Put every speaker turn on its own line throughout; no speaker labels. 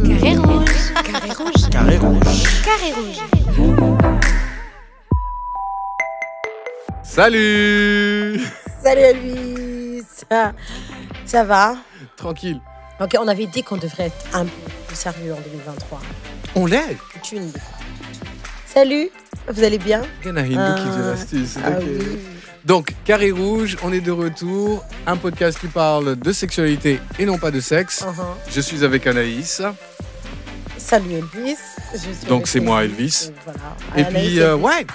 Carré rouge. Carré rouge.
Carré rouge.
Carré rouge.
Salut.
Salut Elvis. Ça va?
Tranquille.
Ok, on avait dit qu'on devrait être un peu plus sérieux en 2023.
On l'est.
Salut, vous allez bien?
L'astuce.
Oui.
Donc, Carré Rouge, on est de retour. Un podcast qui parle de sexualité et non pas de sexe. Je suis avec Anaïs.
Salut Elvis.
Donc, c'est moi Elvis.
Voilà.
Et
Anaïs,
puis,
Elvis.
ouais.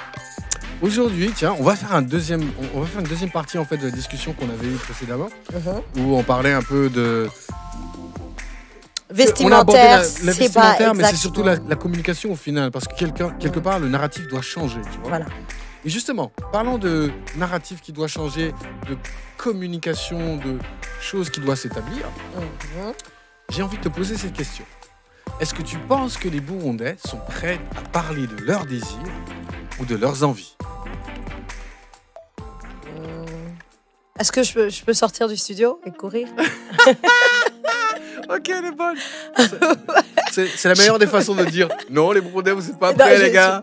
Aujourd'hui, tiens, on va faire une deuxième partie en fait de la discussion qu'on avait eue précédemment, où on parlait un peu de
Vestimentaire,
la
c'est pas
vestimentaire, mais c'est
exactement.
surtout la communication au final, parce que quelque part, le narratif doit changer, tu vois.
Voilà.
Et justement, parlons de narratif qui doit changer, de communication, de choses qui doivent s'établir. J'ai envie de te poser cette question. Est-ce que tu penses que les Burundais sont prêts à parler de leurs désirs ou de leurs envies?
Est-ce que je peux sortir du studio et courir?
Ok, elle est bonne. C'est la meilleure des façons de dire non, les Burundais, vous n'êtes pas prêts, les gars.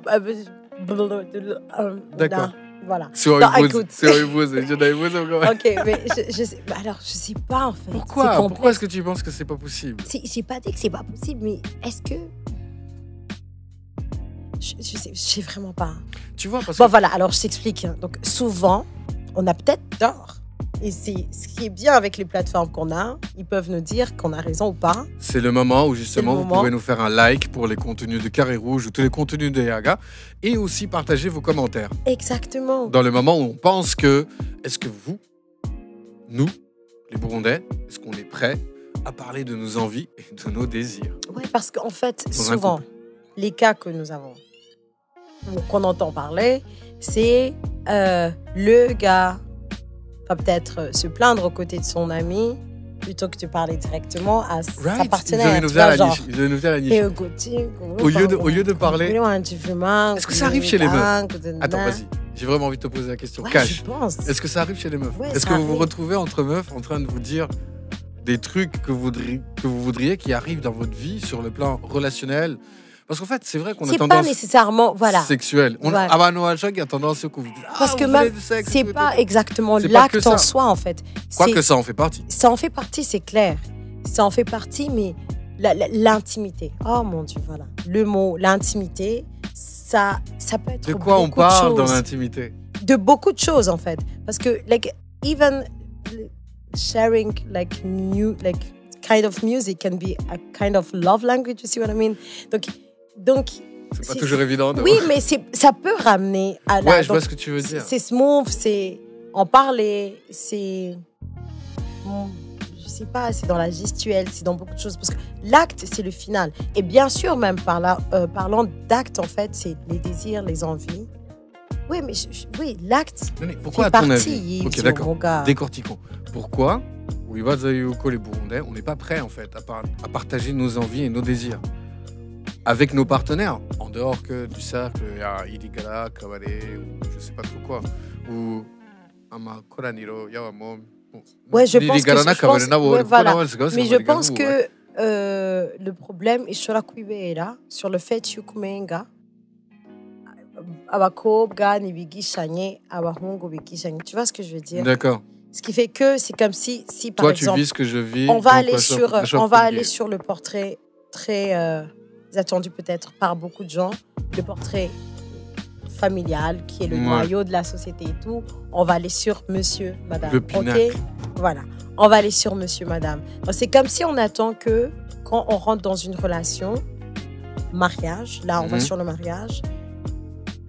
D'accord.
Voilà.
C'est
Non,
horrible.
écoute.
C'est horrible.
Ok, mais je sais. Alors, je sais pas en fait.
Pourquoi?
C'est
Pourquoi est-ce que tu penses que c'est pas possible?
J'ai pas dit que c'est pas possible, mais est-ce que. Je sais vraiment pas.
Tu vois, parce
Bon,
que
voilà, alors je t'explique. Donc, souvent, on a peut-être tort. Et c'est ce qui est bien avec les plateformes qu'on a. Ils peuvent nous dire qu'on a raison ou pas.
c'est le moment où justement
C'est le
vous
moment.
pouvez nous faire un like pour les contenus de Carré Rouge ou tous les contenus de Yaga et aussi partager vos commentaires.
Exactement.
Dans le moment où on pense que, est-ce que nous, les Burundais, est-ce qu'on est prêts à parler de nos envies et de nos désirs?
Ouais, parce qu'en fait,
Dans un
souvent,
couple.
les cas que nous avons, ou qu'on entend parler, c'est le gars va peut-être se plaindre aux côtés de son ami plutôt que de parler directement à sa partenaire.
Ils
Tu vois, genre,
avaient nous faire la niche.
et
Au lieu de parler. Est-ce que ça arrive chez les meufs? Attends, vas-y. J'ai vraiment envie de te poser la question.
Ouais,
Cash.
je pense.
Est-ce que ça arrive chez les meufs?
Ouais,
Est-ce
ça
que vous vous
arrive.
retrouvez entre meufs en train de vous dire des trucs que vous voudriez qui arrivent dans votre vie sur le plan relationnel? Parce qu'en fait, c'est vrai qu'on a
C'est pas
tendance
nécessairement, voilà.
sexuelle.
Voilà.
Ah bah non, à chaque, il y a tendance que vous dites,
Parce que
vous voulez
même,
du sexe,
c'est
tout,
pas
tout.
exactement
C'est pas que
l'acte en
ça.
soi, en fait.
Quoique
C'est-
ça en fait partie.
Ça en fait partie, c'est clair. Ça en fait partie, mais l'intimité. Oh mon Dieu, voilà. Le mot, l'intimité, ça peut être
De quoi on
beaucoup de
parle dans
choses.
l'intimité?
De beaucoup de choses, en fait. Parce que, like, even sharing, like kind of music can be a kind of love language, you see what I mean? Donc
C'est pas toujours évident.
oui, mais ça peut ramener à la...
Ouais, je vois
donc,
ce que tu veux dire.
c'est smooth, c'est en parler, c'est... Je sais pas, c'est dans la gestuelle, c'est dans beaucoup de choses. Parce que l'acte, c'est le final. Et bien sûr, même parlant d'acte, en fait, c'est les désirs, les envies. Oui, mais oui, l'acte
Mais pourquoi, à
fait
ton
partie.
avis? Ok,
sur
d'accord.
mon gars.
Décortiquons. Pourquoi, Wiwazayuko, les Burundais, on n'est pas prêts en fait à partager nos envies et nos désirs avec nos partenaires, en dehors que du cercle, il y a Iligala, Kavale, ou je sais pas trop quoi, ou Amakoraniro, Yawamom.
Ouais, je pense que... ouais, voilà. Mais je pense
ouais.
que le problème est sur la là, sur le fait que abakobwa ntibigishanye abahungu bigishanye. Tu vois ce que je veux dire?
D'accord.
Ce qui fait que c'est comme si par
Toi,
exemple,
tu vis ce que je vis.
on va
donc,
aller sur le portrait très attendu peut-être par beaucoup de gens, le portrait familial qui est le
Ouais.
noyau de la société et tout. On va aller sur monsieur, madame.
Le pinacle.
Ok, voilà. On va aller sur monsieur, madame. Donc, c'est comme si on attend que quand on rentre dans une relation, mariage, là on va sur le mariage.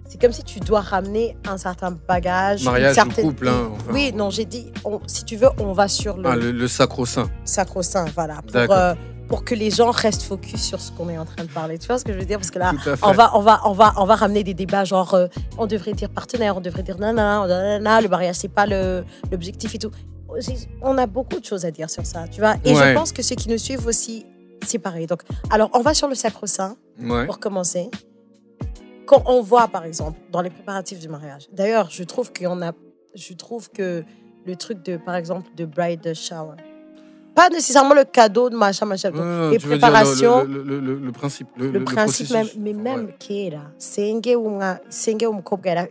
C'est comme si tu dois ramener un certain bagage.
Mariage
une certaine...
ou couple, hein, enfin.
Oui, non, j'ai dit, si tu veux, on va sur
le sacro-saint.
sacro-saint, voilà.
D'accord.
Pour que les gens restent focus sur ce qu'on est en train de parler. Tu vois ce que je veux dire? Parce que là,
Tout à fait.
on va ramener des débats genre, on devrait dire partenaire, on devrait dire nanana, le mariage, c'est pas l'objectif et tout. On a beaucoup de choses à dire sur ça, tu vois. Et
Ouais.
je pense que ceux qui nous suivent aussi, c'est pareil. Donc, alors, on va sur le sacro-saint,
Ouais.
pour commencer. Quand on voit, par exemple, dans les préparatifs du mariage, d'ailleurs, je trouve que le truc de, par exemple, de bride shower, pas nécessairement le cadeau de machin, machin.
Non, non,
les
tu veux dire
préparations,
le principe.
le principe même,
processus.
mais même
Ouais.
kera, senge umukobwa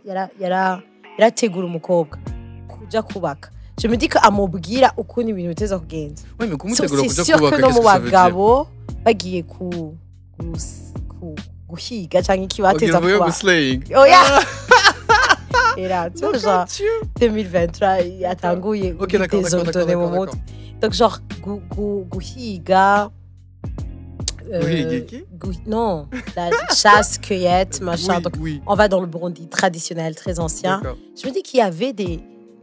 yarategura umukobwa kuja kubaka. Je me dis que amubwira ukuntu ibintu biteza kugenda.
Ouais, mais comment
So,
t'es
c'est
dire
sûr
kubaka,
que no
qu'est-ce
mu
que ça veut dire?
bagabo bagiye guhiga cyangwa iki bateza
Ok,
kuba.
slaying.
Oya. Era, tu vois, genre,
Dieu.
2023 yatanguye
Ok, d'accord,
désordonner mu mutwe. Donc genre guhiga
Guhiga qui?
non, la chasse, cueillette, machin.
Oui,
Donc
oui.
on va dans le Burundi traditionnel, très ancien.
D'accord.
Je me dis qu'il y avait des...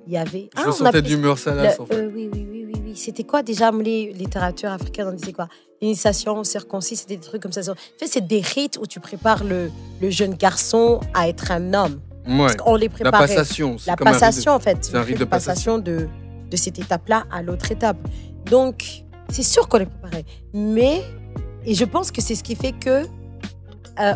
Il y avait...
Je
on
sentais
appelait
d'humeur salace,
le-
en fait.
oui. C'était quoi déjà, les littératures africaines, on disait quoi? L'initiation, circoncis, c'était des trucs comme ça. En fait, c'est des rites où tu prépares le jeune garçon à être un homme.
Ouais.
On les
La
préparait.
passation. c'est
La
comme un rite de-
passation, en fait.
c'est un rite de
passation de cette étape-là à l'autre étape. Donc, c'est sûr qu'on les préparait. Mais, et je pense que c'est ce qui fait que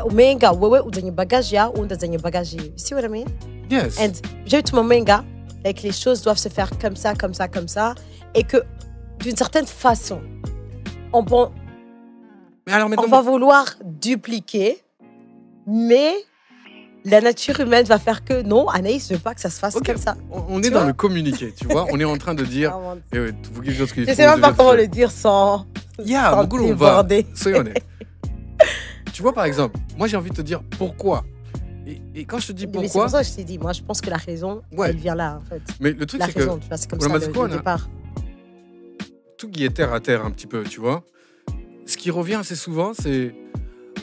Omenga, wewe uzanye bagage ya, ou uzanye bagage. You see what I mean?
Yes.
And j'ai eu tout mon Omenga, like, les choses doivent se faire comme ça, comme ça, comme ça. Et que, d'une certaine façon, on
Mais alors maintenant,
va vouloir dupliquer, mais la nature humaine va faire que non, Anaïs ne veut pas que ça se fasse
Ok.
comme ça.
on
Tu
est dans
vois?
le communiqué, tu vois. On est en train de dire. Eh ouais, vous qui dites ce qu'il
Je
faut,
sais même pas
vous
comment
devez
le dire sans,
Yeah,
sans
beaucoup, on va.
déborder.
Soyons honnêtes. Tu vois, par exemple, moi j'ai envie de te dire pourquoi. Et quand je te dis
Mais c'est
pourquoi,
pour ça que je t'ai dit, moi je pense que la raison,
Ouais.
elle vient là en fait.
mais le truc
La
c'est que
raison, tu vois, c'est comme
on a
ça
dit
le,
quoi,
le
on a-
départ.
tout qui est terre à terre un petit peu, tu vois. Ce qui revient assez souvent, c'est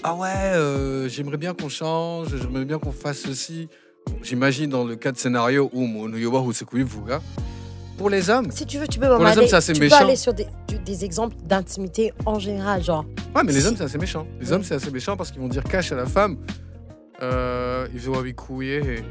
ah ouais, j'aimerais bien qu'on change, j'aimerais bien qu'on fasse ceci. Bon, j'imagine dans le cas de scénario où mon Yoba ou Sekouib Vuga. Pour les hommes,
Si tu veux, tu peux
Pour
même
les hommes,
aller,
c'est assez
tu
méchant.
peux aller sur des exemples d'intimité en général, genre.
ouais, mais les
Si-
hommes c'est assez méchant. Les
Ouais.
hommes c'est assez méchant parce qu'ils vont dire cache à la femme. Ils vont avec couiller.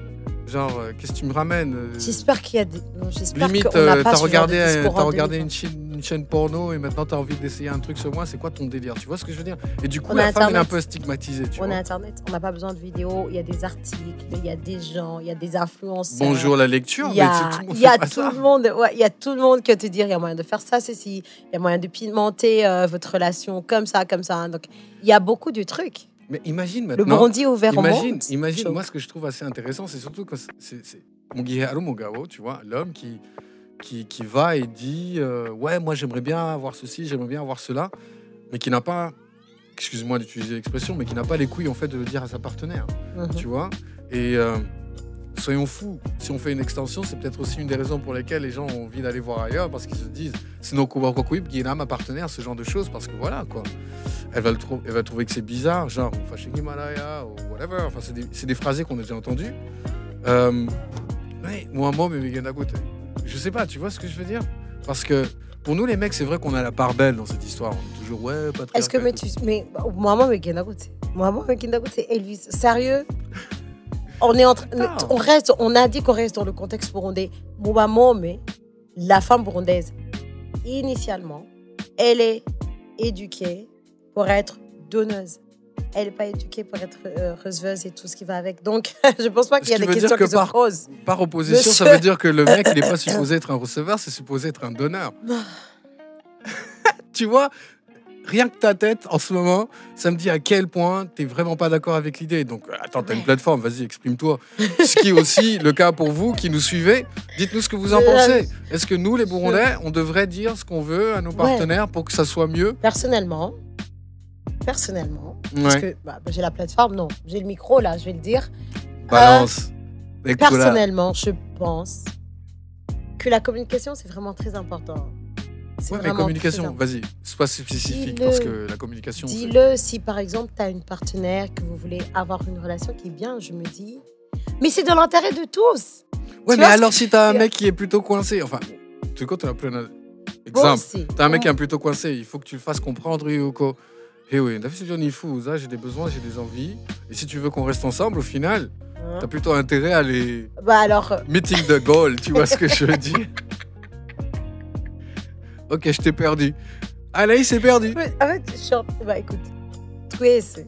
Genre, qu'est-ce que tu me ramènes
J'espère qu'il y a des. non, J'espère
Limite,
qu'on n'a pas
t'as
ce genre de
regardé,
discours
t'as
en
regardé
2020.
une chaîne porno et maintenant t'as envie d'essayer un truc sur moi, c'est quoi ton délire? Tu vois ce que je veux dire? Et du coup,
On a
la femme, elle est un
Internet.
peu stigmatisée, tu
On
vois.
a Internet, on n'a pas besoin de vidéos, il y a des articles, il y a des gens, il y a des influenceurs.
Bonjour la lecture,
Il y a,
mais tout le monde
il y a
fait pas
tout
ça.
le monde, ouais, il y a tout le monde qui va te dire il y a moyen de faire ça, ceci, il y a moyen de pimenter votre relation comme ça, comme ça. Donc il y a beaucoup de trucs.
Mais imagine
Le
maintenant.
Burundi est ouvert au
Imagine,
monde.
imagine,
Chaud.
moi ce que je trouve assez intéressant, c'est surtout que c'est Mugiharu Mugabo, tu vois, l'homme qui va et dit ouais, moi j'aimerais bien avoir ceci, j'aimerais bien avoir cela, mais qui n'a pas, excuse-moi d'utiliser l'expression, mais qui n'a pas les couilles en fait de le dire à sa partenaire,
Mhm.
tu vois. Et soyons fous, si on fait une extension, c'est peut-être aussi une des raisons pour lesquelles les gens ont envie d'aller voir ailleurs, parce qu'ils se disent sinon Kubakokuib, qui est ma partenaire, ce genre de choses, parce que voilà quoi. Elle va trouver que c'est bizarre, genre Fashing Himalaya ou whatever. Enfin, c'est des phrasés qu'on a déjà entendus. Ouais, moi, mais Ganagote. Je sais pas, tu vois ce que je veux dire? Parce que pour nous, les mecs, c'est vrai qu'on a la part belle dans cette histoire. On est toujours, ouais, pas très.
Est-ce que mais Maman me Genagote. Maman me Genagote, Elvis. Sérieux? On est en train,
Attends.
on a dit qu'on reste dans le contexte burundais. Maman, mais la femme burundaise, initialement, elle est éduquée pour être donneuse. Elle n'est pas éduquée pour être receveuse et tout ce qui va avec. Donc, je pense pas qu'il y a
Ce qui
des
veut dire
questions
que
qui se posent.
Par opposition,
Monsieur.
ça veut dire que le mec, il n'est pas supposé être un receveur, c'est supposé être un donneur. Tu vois, rien que ta tête, en ce moment, ça me dit à quel point tu n'es vraiment pas d'accord avec l'idée. Donc, attends, tu as une plateforme, vas-y, exprime-toi. Ce qui est aussi le cas pour vous qui nous suivez. Dites-nous ce que vous en pensez. Est-ce que nous, les Burundais, on devrait dire ce qu'on veut à nos partenaires pour que ça soit mieux?
Personnellement, parce
Ouais.
que j'ai la plateforme, non. J'ai le micro, là, je vais le dire.
Balance. Écoute, là.
Personnellement, je pense que la communication, c'est vraiment très important. C'est
Ouais, mais
vraiment
communication,
très important.
vas-y, sois spécifique,
Dis-le.
parce que la communication, c'est...
Dis-le si, par exemple, tu as une partenaire, que vous voulez avoir une relation qui est bien, je me dis... Mais c'est dans l'intérêt de tous.
Ouais,
Tu
mais
vois
alors
ce
si
que
t'as
je
un
veux
mec qui est plutôt coincé, enfin, tu sais, tu as plein
Bon
d'exemples.
aussi.
T'as un mec qui est plutôt coincé, il faut que tu le fasses comprendre, Ryuko. Eh oui, j'ai des besoins, j'ai des envies. Et si tu veux qu'on reste ensemble, au final,
Hein.
t'as plutôt intérêt à les
Bah alors,
meeting de goal, tu vois ce que je veux dire? Ok, je t'ai perdu. Anaïs s'est perdu.
en fait, je suis bah écoute, twist,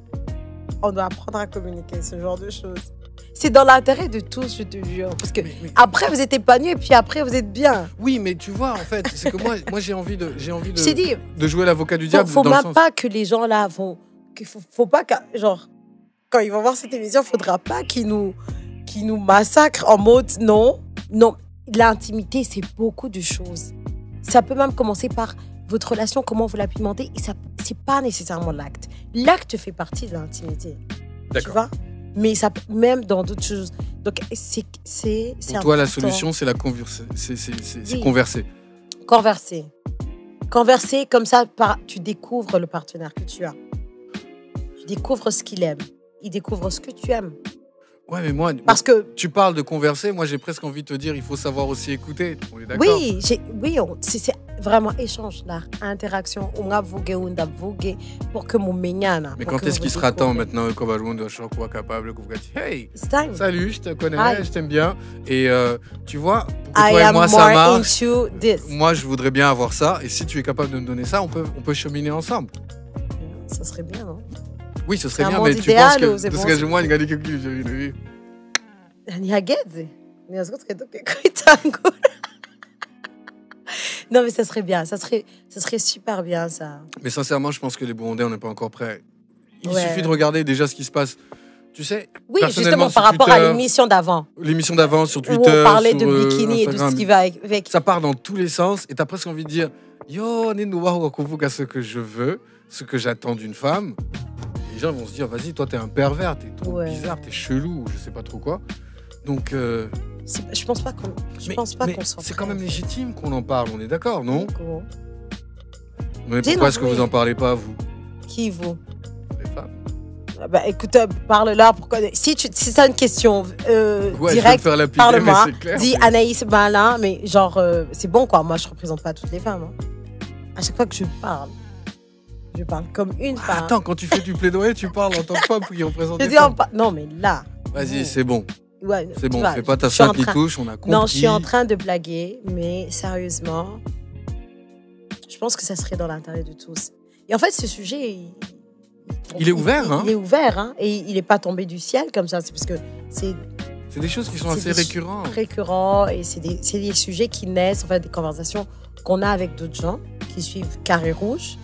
on doit apprendre à communiquer ce genre de choses. c'est dans l'intérêt de tous, je te jure. Parce que après, vous êtes épanoui et puis après, vous êtes bien.
Oui, mais tu vois, en fait, c'est que moi j'ai envie
Je t'ai dit,
de jouer l'avocat du diable.
faut
dans le
même
sens...
pas que les gens là vont. Faut pas que. Genre, quand ils vont voir cette émission, faudra pas qu'ils nous massacrent en mode non. Non, l'intimité, c'est beaucoup de choses. Ça peut même commencer par votre relation, comment vous la pimentez. Et ça, c'est pas nécessairement l'acte. L'acte fait partie de l'intimité. Tu
D'accord.
vois? Mais ça, même dans d'autres choses. Donc, c'est
Pour toi, la
important.
solution, c'est c'est
Oui.
converser.
Converser. Converser, comme ça, tu découvres le partenaire que tu as. Tu découvres ce qu'il aime. Il découvre ce que tu aimes.
Ouais, mais moi,
Parce que,
tu parles de converser, moi j'ai presque envie de te dire, il faut savoir aussi écouter. On est d'accord?
oui, c'est vraiment échange, là. Interaction. On a vogué, on a vogué pour que mon ménane.
Mais quand est-ce qu'il sera temps maintenant que Kobalou doit choquer capable que vous dites hey,
It's time.
salut, je te connais,
Aye.
je t'aime bien. Et tu vois, pour que
I
toi et
am
moi ça
more
marche,
into this.
moi je voudrais bien avoir ça. Et si tu es capable de me donner ça, on peut cheminer ensemble.
Ça serait bien, non?
Oui, ce serait
C'est un
bien,
monde
mais tu
idéal
penses que
ou c'est
parce
bon,
que
c'est-
moi, il y a quelques clips, j'ai vu.
Niageze. Non, mais ça serait bien. Ça serait super bien, ça.
Mais sincèrement, je pense que les Burundais, on n'est pas encore prêts. Il
Ouais.
suffit de regarder déjà ce qui se passe. Tu sais,
Oui,
personnellement,
justement, par
sur
rapport à
Twitter,
l'émission d'avant,
l'émission d'avant sur
où
Twitter,
on parlait
sur,
de bikini et tout
Instagram,
ce qui va avec.
ça part dans tous les sens et t'as presque envie de dire yo, à ce que je veux, ce que j'attends d'une femme. Les gens vont se dire vas-y, toi t'es un pervers, t'es trop
Ouais.
bizarre, t'es chelou, je sais pas trop quoi. Donc,
Je pense pas qu'on
mais
soit
c'est
prêt,
quand même
en fait.
légitime qu'on en parle, on est d'accord, non?
Gros.
Mais
Dis
pourquoi
non,
est-ce que
oui.
vous en parlez pas, vous,
Qui vous?
les femmes?
Ah bah, écoute, parle là. Pourquoi... Si t'as une question
Ouais, je vais me
directe,
faire la piquer, mais
parle-moi.
c'est clair.
Dis
mais-
Anaïs Malin, mais genre, c'est bon quoi. Moi, je représente pas toutes les femmes. Hein. À chaque fois que je parle comme une femme.
Attends, quand tu fais du plaidoyer, tu parles en tant que femme qui représente
Je
les
dis
femmes.
non, mais là.
Vas-y, c'est bon.
Ouais,
C'est bon,
tu vois,
fais pas ta
je suis en
simple
train-
touche, on a compris.
Non, je suis en train de blaguer, mais sérieusement, je pense que ça serait dans l'intérêt de tous. Et en fait, ce sujet,
Il est ouvert, hein.
Il est ouvert, hein. Et il n'est pas tombé du ciel comme ça. C'est parce que c'est
C'est des choses qui sont
C'est
assez
des
récurrentes.
récurrent et c'est des sujets qui naissent, en fait, des conversations qu'on a avec d'autres gens qui suivent Carré Rouge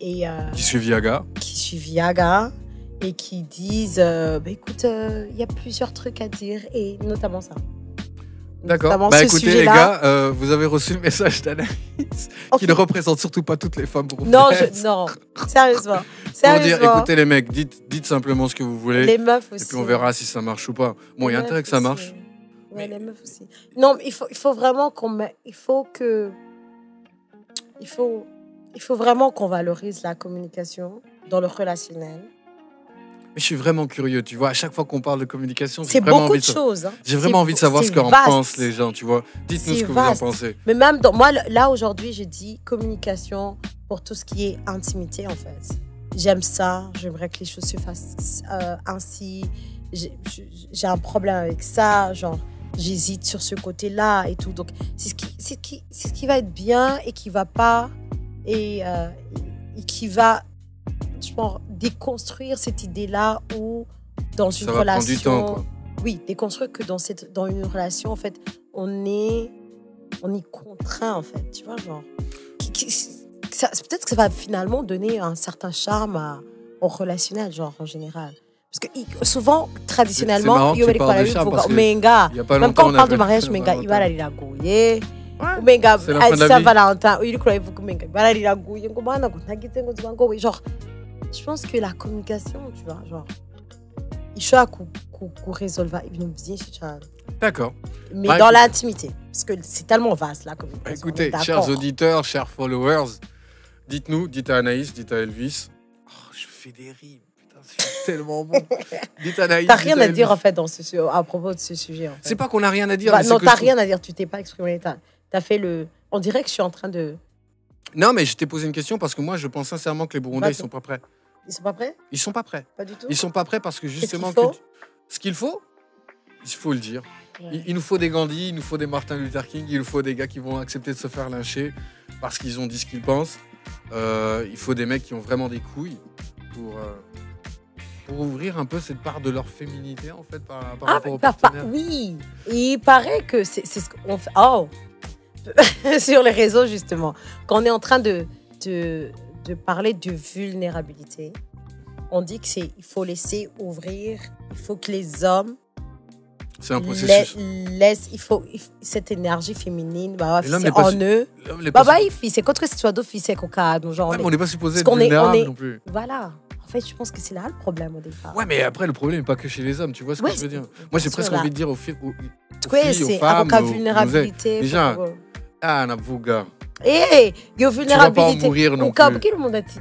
et
Qui suit Viaga.
qui suivent Yaga et qui disent bah, écoute, il y a plusieurs trucs à dire et notamment ça.
D'accord.
Notamment
Bah
ce
écoutez les
sujet-là.
gars, vous avez reçu le message d'Anaïs
Ok.
qui ne représente surtout pas toutes les femmes burundaises.
Non, non, sérieusement.
Pour dire,
Sérieusement.
écoutez les mecs, dites simplement ce que vous voulez.
Les meufs aussi.
Et puis on verra si ça marche ou pas. Bon, il y a
Les
intérêt
meufs
que ça
aussi.
marche.
Ouais, les meufs aussi. Non, mais il faut vraiment il faut vraiment qu'on valorise la communication dans le relationnel.
Mais je suis vraiment curieux, tu vois. À chaque fois qu'on parle de communication, j'ai
C'est
vraiment
beaucoup
envie
de
de
choses. Hein.
J'ai vraiment envie de savoir ce
C'est
qu'en
vaste.
pensent les gens, tu vois. Dites-nous
C'est
ce que
vaste.
vous en pensez.
Mais même moi, là, aujourd'hui, j'ai dit communication pour tout ce qui est intimité, en fait. J'aime ça. J'aimerais que les choses se fassent ainsi. J'ai un problème avec ça. Genre, j'hésite sur ce côté-là et tout. Donc, c'est ce qui va être bien et qui va pas. Et qui va, je pense, déconstruire cette idée-là où, dans une
Ça va prendre
relation.
du temps, quoi.
Oui, déconstruire que dans une relation, en fait, on est contraint, en fait. Tu vois, genre. Peut-être que ça va finalement donner un certain charme au relationnel, genre, en général. Parce que souvent,
C'est
traditionnellement,
marrant que tu parles de charme parce que
Menga,
il y a pas
même
longtemps,
quand on parle de
avait
mariage,
fait
Menga,
Valentin.
il va aller la gouiller.
Ouais,
Menga,
c'est la fin de la vie.
Saint-Valentin, il croit que Menga, il va aller la gouiller. Genre, je pense que la communication, tu vois, genre, il faut qu'on résolve une bien,
D'accord.
mais
Bah,
dans
écoute-
l'intimité, parce que c'est tellement vaste, la communication. on
Écoutez,
est d'accord.
chers auditeurs, chers followers, dites-nous, dites à Anaïs, dites à Elvis. Oh, je fais des rimes, putain, c'est tellement bon. Dites à Anaïs.
T'as
dites
rien
à
à dire,
Elvis.
en fait, à propos de ce sujet. En fait.
C'est pas qu'on a rien à dire.
Bah,
mais c'est
non,
que
t'as
je trouve-
rien à dire, tu t'es pas exprimé. T'as fait le. On dirait que je suis en train de.
Non, mais je t'ai posé une question parce que moi, je pense sincèrement que les Burundais,
Bah,
ils sont pas prêts.
Ils sont pas prêts?
Ils sont pas prêts.
Pas du tout.
Ils sont pas prêts parce que justement,
qu'il faut
ce qu'il faut le dire.
Ouais.
Il nous faut des Gandhi, il nous faut des Martin Luther King, il nous faut des gars qui vont accepter de se faire lyncher parce qu'ils ont dit ce qu'ils pensent. Il faut des mecs qui ont vraiment des couilles pour ouvrir un peu cette part de leur féminité, en fait, par
Ah,
rapport aux partenaires.
oui. Et il paraît que c'est ce qu'on fait. Oh sur les réseaux, justement. Quand on est en train de parler de vulnérabilité, on dit qu'il faut laisser ouvrir, il faut que les hommes
C'est un processus.
laissent, cette énergie féminine, bah,
Et l'homme
c'est
n'est pas
en
su-
eux.
L'homme n'est pas
Bah,
su-
il fait, c'est contre ce soit d'office, c'est coca, donc genre.
Ouais, mais on n'est pas supposé
parce
être
qu'on est-
vulnérable
on est-
non plus.
Voilà. En fait, je pense que c'est là le problème au départ.
Ouais, mais après, le problème n'est pas que chez les hommes, tu vois ce que
Ouais,
je veux dire.
c'est-
Moi, j'ai
bien
presque
sûr, là.
envie de dire aux filles,
Ouais,
aux
c'est
femmes,
avocat
aux-
vulnérabilité.
Déjà,
faut-
ah, Nabuga.
Hey, yo,
Tu
vulnérabilité.
vas pas en mourir non
Au cas
plus.
où, quel monde a dit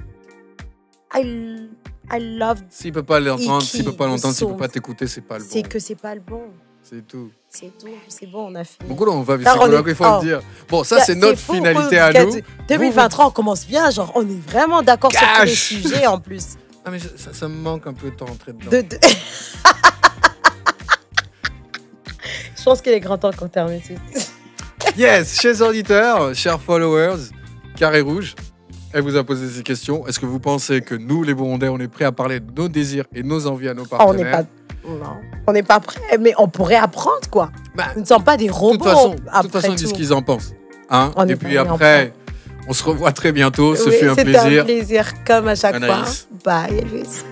I love.
S'il peut pas l'entendre,
Iki,
s'il peut pas l'entendre, s'il peut
son-
pas t'écouter, c'est pas le
C'est
bon.
que c'est pas le bon.
C'est tout.
C'est tout. C'est bon, on a fini.
Donc là, on va
Ça, on est-
il faut le
oh.
dire. Bon, ça, c'est notre
fou,
finalité
parce
à
que
nous.
2023, on commence bien. Genre, on est vraiment d'accord sur tous les
Cash.
sujets en plus.
Ah, mais ça me manque un peu de temps rentrer dedans.
Je pense qu'il est grand temps qu'on termine.
Yes, chers auditeurs, chers followers, Carré Rouge, elle vous a posé ces questions. Est-ce que vous pensez que nous, les Burundais, on est prêts à parler de nos désirs et nos envies à nos
On n'est
partenaires?
pas. Non, on n'est pas prêt, mais on pourrait apprendre quoi.
Bah,
Nous ne sommes pas des
de
robots.
toute façon, ils disent ce qu'ils en pensent. Hein?
On
Et
est
puis
pas
après, on se revoit très bientôt. Ce
Oui,
fut un
c'était
plaisir.
un plaisir comme à chaque
Anaïs.
fois. Bye, Elvis.